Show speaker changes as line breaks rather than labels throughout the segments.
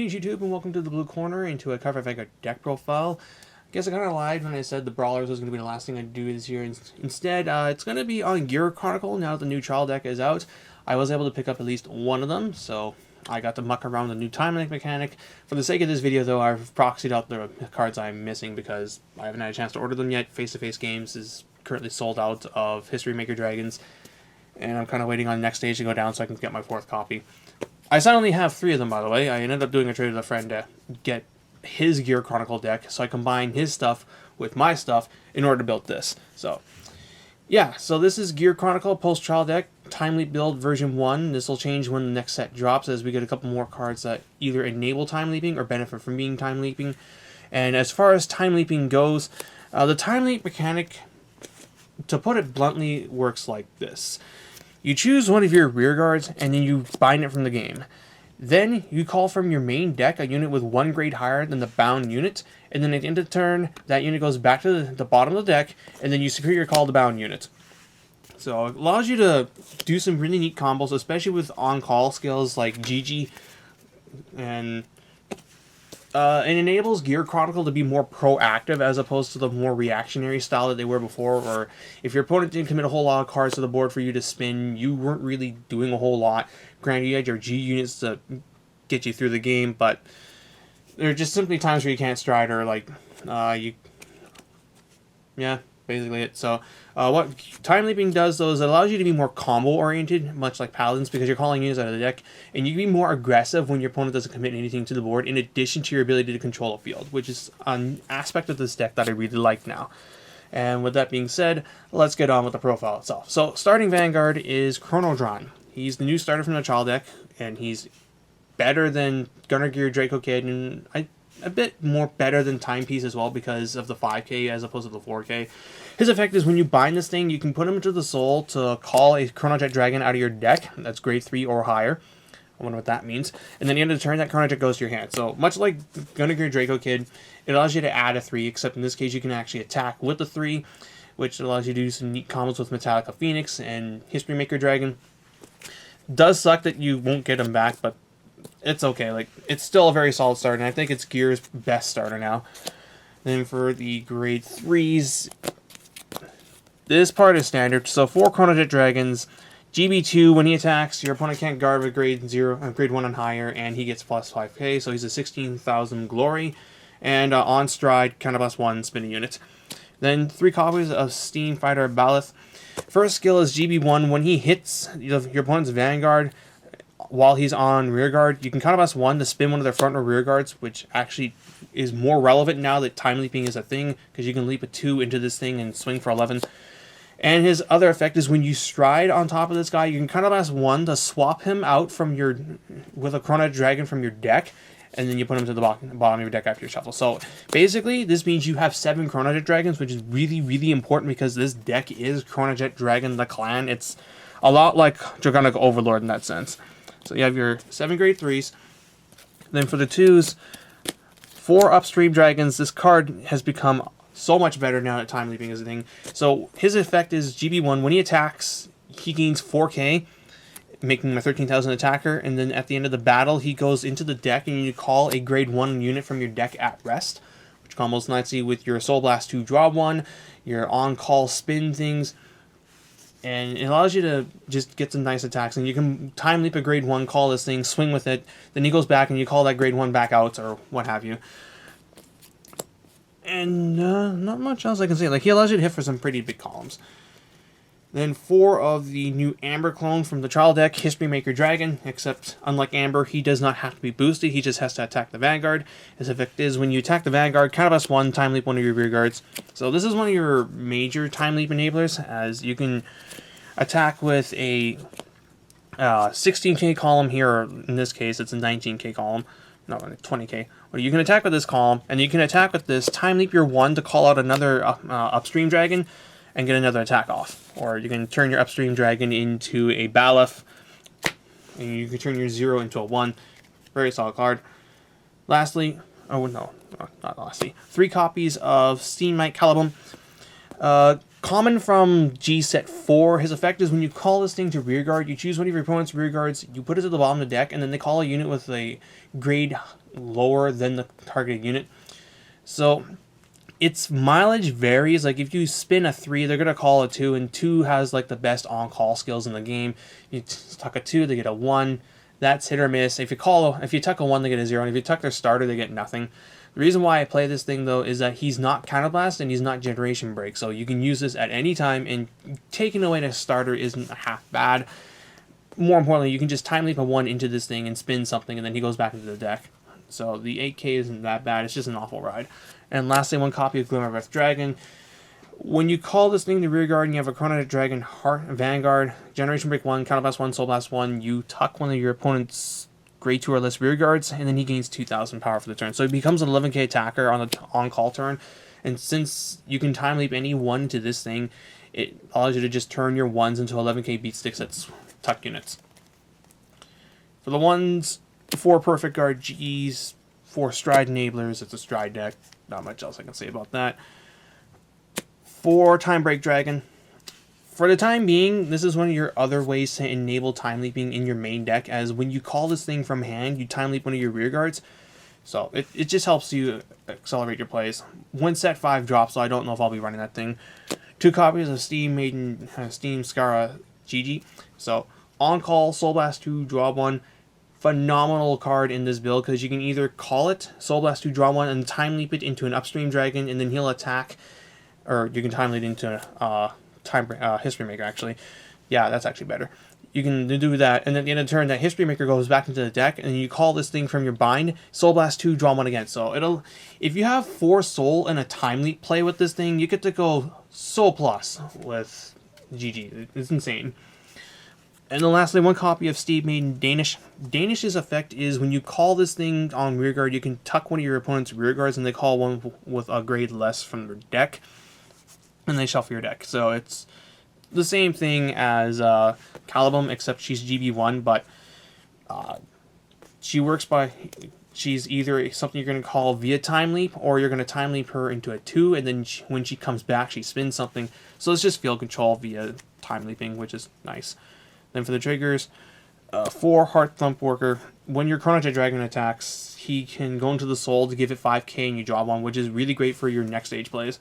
Greetings YouTube and welcome to the Blue Corner into a Cardfight Vanguard deck profile. I guess I kind of lied when I said the Brawlers was going to be the last thing I'd do this year. Instead, it's going to be on Gear Chronicle now that the new trial deck is out. I was able to pick up at least one of them, so I got to muck around with the new time link mechanic. For the sake of this video though, I've proxied out the cards I'm missing because I haven't had a chance to order them yet. Face-to-Face Games is currently sold out of History Maker Dragons, and I'm kind of waiting on the next stage to go down so I can get my 4th copy. I suddenly have 3 of them, by the way. I ended up doing a trade with a friend to get his Gear Chronicle deck, so I combined his stuff with my stuff in order to build this. So, yeah, so this is Gear Chronicle post-trial deck, Time Leap build version 1. This will change when the next set drops as we get a couple more cards that either enable time leaping or benefit from being time leaping. And as far as time leaping goes, the time leap mechanic, to put it bluntly, works like this. You choose one of your rear guards, and then you bind it from the game. Then, you call from your main deck a unit with 1 grade higher than the bound unit, and then at the end of the turn, that unit goes back to the bottom of the deck, and then you superior call the bound unit. So, it allows you to do some really neat combos, especially with on-call skills like GG, and it enables Gear Chronicle to be more proactive as opposed to the more reactionary style that they were before, or if your opponent didn't commit a whole lot of cards to the board for you to spin, you weren't really doing a whole lot. Granted, you had your G units to get you through the game, but there are just simply times where you can't stride, or like, yeah, basically it. So, what time leaping does though is it allows you to be more combo oriented, much like Paladins, because you're calling units out of the deck, and you can be more aggressive when your opponent doesn't commit anything to the board, in addition to your ability to control a field, which is an aspect of this deck that I really like now. And with that being said, let's get on with the profile itself. So, starting Vanguard is Chrono Dragon. He's the new starter from the trial deck, and he's better than Gunner Gear Draco Kid, and a bit more better than Timepiece as well because of the 5k as opposed to the 4k. His effect is when you bind this thing, you can put him into the soul to call a Chrono Jet Dragon out of your deck. That's grade 3 or higher. I wonder what that means. And then at the end of the turn, that Chrono Jet goes to your hand. So much like Gunner Gear Draco Kid, it allows you to add a 3, except in this case you can actually attack with the 3, which allows you to do some neat combos with Metallica Phoenix and History Maker Dragon. Does suck that you won't get him back, but it's okay. Like, it's still a very solid start, and I think it's Gear's best starter now. Then for the grade 3s, this part is standard. So 4 Chrono Jet Dragons, GB2, when he attacks, your opponent can't guard with grade 1 and higher, and he gets plus 5k, so he's a 16,000 glory. And on stride, counter plus 1 spinning unit. Then 3 copies of Steam Fighter Ballast. First skill is GB1. When he hits your opponent's Vanguard while he's on rear guard, you can counter blast 1 to spin one of their front or rear guards, which actually is more relevant now that time leaping is a thing, because you can leap a 2 into this thing and swing for 11. And his other effect is when you stride on top of this guy, you can counter blast 1 to swap him out with a Chrono Dragon from your deck, and then you put him to the bottom of your deck after your shuffle. So basically, this means you have 7 Chrono Jet Dragons, which is really, really important because this deck is Chrono Jet Dragon, the clan. It's a lot like Dragonic Overlord in that sense. So you have your 7 grade 3s. Then for the 2s, 4 Upstream Dragons. This card has become so much better now that time leaping is a thing. So his effect is GB1. When he attacks, he gains 4k, making him a 13,000 attacker, and then at the end of the battle, he goes into the deck, and you call a grade 1 unit from your deck at rest, which combos nicely with your Soul Blast 2 draw 1, your on-call spin things, and it allows you to just get some nice attacks, and you can time leap a grade 1, call this thing, swing with it, then he goes back, and you call that grade 1 back out, or what have you. And not much else I can say. Like, he allows you to hit for some pretty big columns. Then 4 of the new Amber clone from the trial deck, History Maker Dragon, except unlike Amber, he does not have to be boosted, he just has to attack the Vanguard. His effect is when you attack the Vanguard, counter blast 1, time leap one of your rear guards. So this is one of your major time leap enablers, as you can attack with a 16k column here, or in this case it's a 19k column, no, 20k. Well, you can attack with this column, and you can attack with this, time leap your 1 to call out another Upstream Dragon, and get another attack off. Or you can turn your Upstream Dragon into a Balef, and you can turn your 0 into a 1. Very solid card. Lastly, oh no, not lastly, 3 copies of Steam Knight Calibum. Common from G set 4, his effect is when you call this thing to rearguard, you choose one of your opponent's rearguards, you put it to the bottom of the deck, and then they call a unit with a grade lower than the targeted unit. So its mileage varies. Like if you spin a 3, they're going to call a 2, and 2 has like the best on-call skills in the game. You tuck a 2, they get a 1. That's hit or miss. If you tuck a 1, they get a 0, and if you tuck their starter, they get nothing. The reason why I play this thing, though, is that he's not Counterblast and he's not Generation Break, so you can use this at any time, and taking away the starter isn't half bad. More importantly, you can just Time Leap a 1 into this thing and spin something, and then he goes back into the deck. So the 8k isn't that bad, it's just an awful ride. And lastly, 1 copy of Glimmer Dragon. When you call this thing to rearguard and you have a Chronojet Dragon, Heart, Vanguard, Generation Break 1, Counterblast 1, Soul Blast 1, you tuck one of your opponent's grade 2 or less rearguards, and then he gains 2,000 power for the turn. So he becomes an 11k attacker on the on-call turn, and since you can Time Leap any 1 to this thing, it allows you to just turn your 1s into 11k beat sticks that's tuck units. For the 1s, 4 Perfect Guard Gs, 4 Stride Enablers, it's a Stride deck, not much else I can say about that. 4 Time Break Dragon. For the time being, this is one of your other ways to enable Time Leaping in your main deck, as when you call this thing from hand, you Time Leap one of your rearguards. So it just helps you accelerate your plays. When set 5 drops, so I don't know if I'll be running that thing. 2 copies of Steam Skara GG. So on call, Soul Blast 2, draw 1. Phenomenal card in this build, because you can either call it, Soul Blast 2, draw 1, and Time Leap it into an upstream dragon, and then he'll attack, or you can Time Leap it into History Maker, actually. Yeah, that's actually better. You can do that, and at the end of the turn, that History Maker goes back into the deck, and you call this thing from your bind, Soul Blast 2, draw 1 again. So if you have 4 Soul and a Time Leap play with this thing, you get to go Soul Plus with GG. It's insane. And then lastly, 1 copy of Steve Maiden Danish. Danish's effect is when you call this thing on rearguard, you can tuck one of your opponent's rearguards, and they call one with a grade less from their deck, and they shuffle your deck. So it's the same thing as Calibum, except she's GB1, but she's either something you're going to call via Time Leap, or you're going to Time Leap her into a 2, and then when she comes back, she spins something. So it's just field control via Time Leaping, which is nice. Then for the triggers, 4 Heart Thump Worker. When your Chronojet Dragon attacks, he can go into the soul to give it 5k, and you draw 1, which is really great for your next stage plays.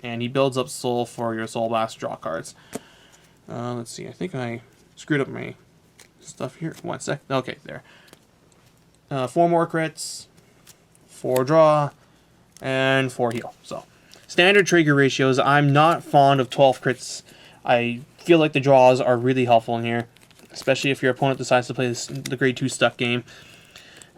And he builds up soul for your Soul Blast draw cards. Let's see, I think I screwed up my stuff here. 1 sec. Okay, there. 4 more crits, 4 draw, and 4 heal. So, standard trigger ratios. I'm not fond of 12 crits. I feel like the draws are really helpful in here, especially if your opponent decides to play the grade 2 stuck game.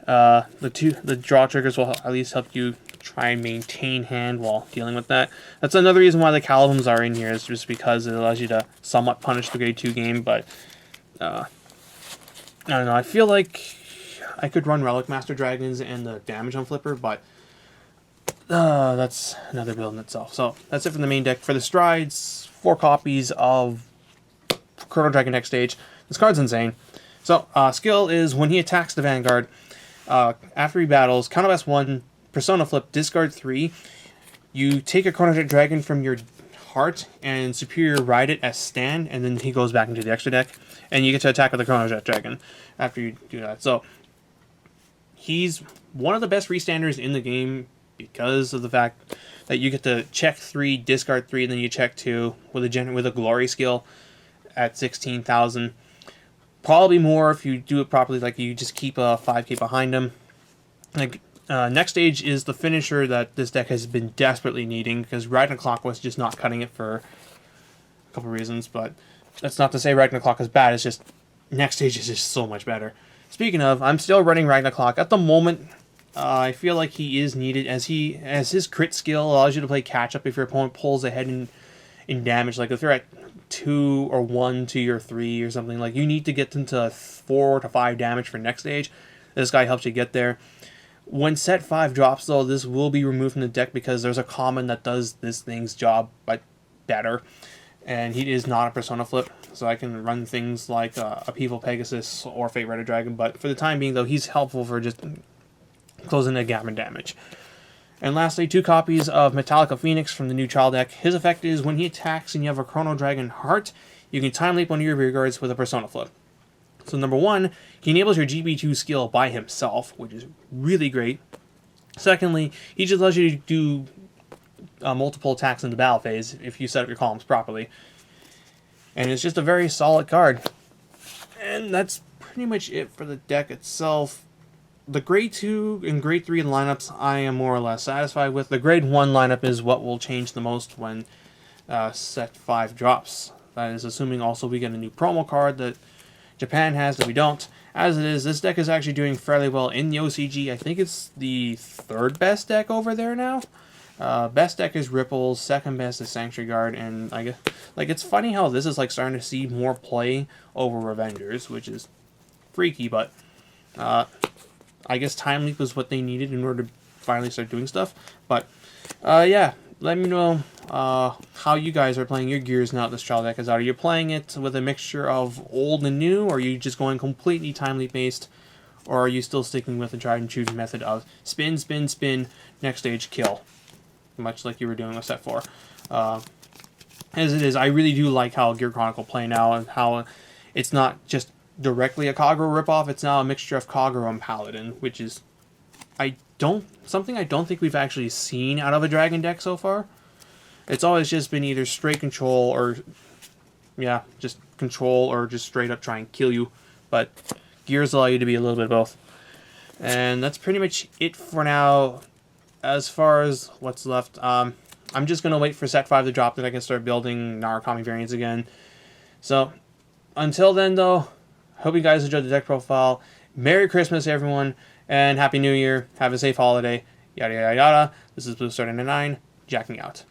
The draw triggers will at least help you try and maintain hand while dealing with that. That's another reason why the Calibums are in here, is just because it allows you to somewhat punish the grade 2 game, but I don't know, I feel like I could run Relic Master Dragons and the damage on Flipper, but that's another build in itself. So that's it for the main deck. For the strides, 4 copies of Chrono Dragon next stage. This card's insane. So skill is when he attacks the Vanguard, after he battles, Counterblast 1, Persona Flip, discard 3. You take a Chronojet Dragon from your heart and Superior ride it as stand, and then he goes back into the extra deck, and you get to attack with the Chronojet Dragon after you do that. So he's one of the best restanders in the game because of the fact that you get to check 3, discard 3, and then you check 2 with a glory skill at 16,000. Probably more if you do it properly, like you just keep a 5k behind him. Like next stage is the finisher that this deck has been desperately needing, because Ragnarok was just not cutting it for a couple reasons, but that's not to say Ragnarok is bad, it's just next stage is just so much better. Speaking of, I'm still running Ragnarok. At the moment, I feel like he is needed, as his crit skill allows you to play catch up if your opponent pulls ahead in damage. Like if they're at 2 or 1 to your 3 or something, like you need to get them to 4 to 5 damage for next stage. This guy helps you get there. When set 5 drops, though, this will be removed from the deck because there's a common that does this thing's job but better, and he is not a Persona Flip, so I can run things like Upheaval Pegasus or Fate Rider Dragon, but for the time being, though, he's helpful for just closing the gap in damage. And lastly, 2 copies of Metallica Phoenix from the new trial deck. His effect is when he attacks and you have a Chrono Dragon Heart, you can time leap one of your rear guards with a Persona Flip. So number 1, he enables your GB2 skill by himself, which is really great. Secondly, he just allows you to do multiple attacks in the battle phase if you set up your columns properly. And it's just a very solid card. And that's pretty much it for the deck itself. The Grade 2 and Grade 3 lineups I am more or less satisfied with. The Grade 1 lineup is what will change the most when Set 5 drops. That is assuming also we get a new promo card that Japan has that we don't. As it is, this deck is actually doing fairly well in the OCG. I think it's the 3rd best deck over there now. Best deck is Ripples, second best is Sanctuary Guard, and I guess it's funny how this is like starting to see more play over Revengers, which is freaky, but I guess Time Leap was what they needed in order to finally start doing stuff. But yeah, let me know how you guys are playing your Gears now that this trial deck is out. Are you playing it with a mixture of old and new, or are you just going completely Time Leap based, or are you still sticking with the tried and true method of spin, spin, spin, next stage, kill? Much like you were doing with Set 4. As it is, I really do like how Gear Chronicle play now, and how it's not just directly a Kagura ripoff, it's now a mixture of Kagura and Paladin, which is something I don't think we've actually seen out of a Dragon deck so far. It's always just been either straight control or, yeah, just control or just straight up try and kill you. But Gears allow you to be a little bit of both. And that's pretty much it for now. As far as what's left, I'm just going to wait for Set 5 to drop that I can start building Narukami variants again. So, until then though, hope you guys enjoyed the deck profile. Merry Christmas everyone, and Happy New Year. Have a safe holiday. Yada yada yada. This is Blue Star 99, jacking out.